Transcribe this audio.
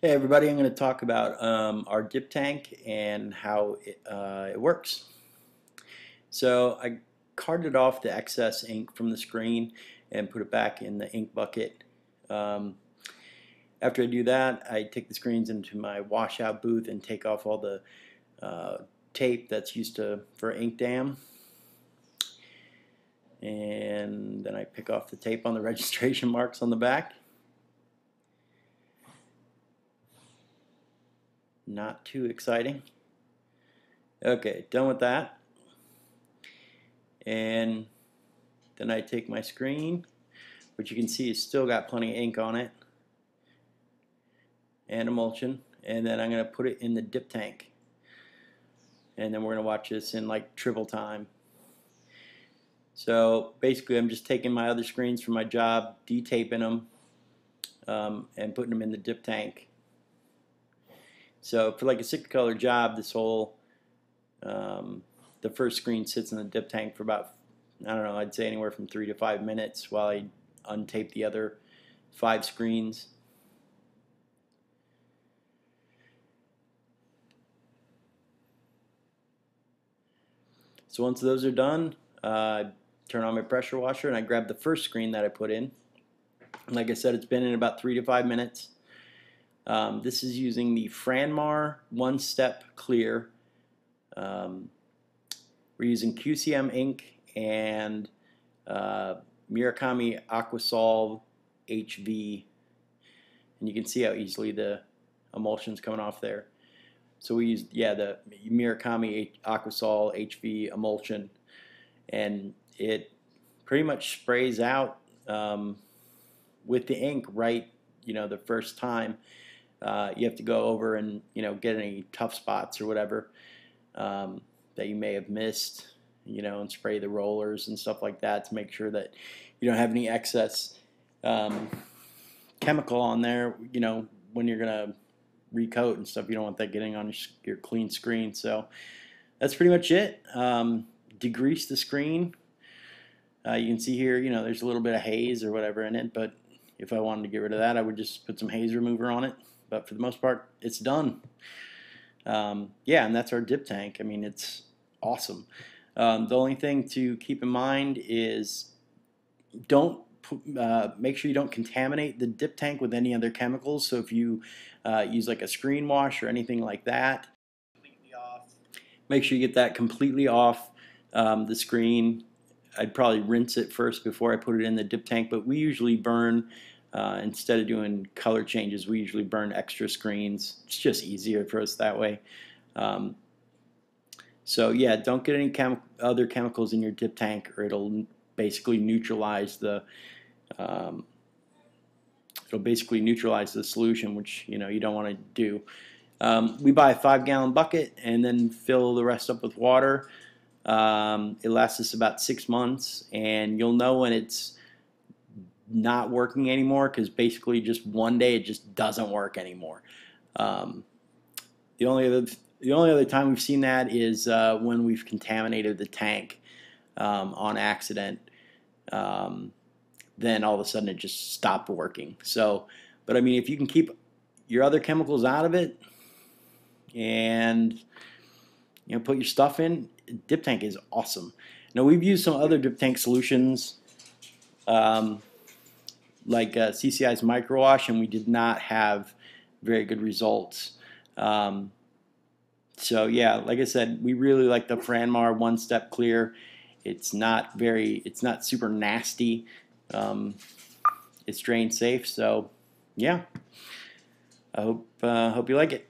Hey everybody, I'm going to talk about our dip tank and how it works. So I carted off the excess ink from the screen and put it back in the ink bucket. Um, After I do that, I take the screens into my washout booth and take off all the tape that's used for ink dam. And then I pick off the tape on the registration marks on the back. Not too exciting. Okay, done with that. And then I take my screen, which you can see has still got plenty of ink on it, and emulsion, and then I'm going to put it in the dip tank. And then we're going to watch this in like triple time. So basically I'm just taking my other screens from my job, detaping them, and putting them in the dip tank. So for like a 6-color job, this whole the first screen sits in the dip tank for about, I don't know, I'd say anywhere from 3 to 5 minutes while I untape the other 5 screens. So once those are done, I turn on my pressure washer and I grab the first screen that I put in. And like I said, it's been in about 3 to 5 minutes. This is using the Franmar one-step clear. We're using QCM ink and Murakami Aquasol HV, and you can see how easily the emulsion's coming off there. So we used, the Murakami Aquasol HV emulsion, and it pretty much sprays out with the ink right, the first time. You have to go over and get any tough spots or whatever that you may have missed, and spray the rollers and stuff like that to make sure that you don't have any excess chemical on there, when you're gonna recoat and stuff. You don't want that getting on your clean screen. So that's pretty much it. Degrease the screen. You can see here, there's a little bit of haze or whatever in it, but if I wanted to get rid of that, I would just put some haze remover on it. But for the most part, it's done. Yeah, and that's our dip tank. I mean, it's awesome. The only thing to keep in mind is make sure you don't contaminate the dip tank with any other chemicals. So if you use like a screen wash or anything like that, make sure you get that completely off the screen. I'd probably rinse it first before I put it in the dip tank, but we usually burn, instead of doing color changes, we usually burn extra screens. It's just easier for us that way. So yeah, don't get any other chemicals in your dip tank, or it'll basically neutralize the solution, which you don't want to do. We buy a 5-gallon bucket and then fill the rest up with water. It lasts us about 6 months, and you'll know when it's not working anymore, because basically just one day it just doesn't work anymore. The only other time we've seen that is when we've contaminated the tank on accident. Then all of a sudden it just stopped working. So, but I mean, if you can keep your other chemicals out of it and put your stuff in, dip tank is awesome. Now, we've used some other dip tank solutions, like CCI's micro wash, and we did not have very good results. So yeah, like I said, we really like the Franmar one-step clear. It's not super nasty. It's drain safe. So yeah, I hope you like it.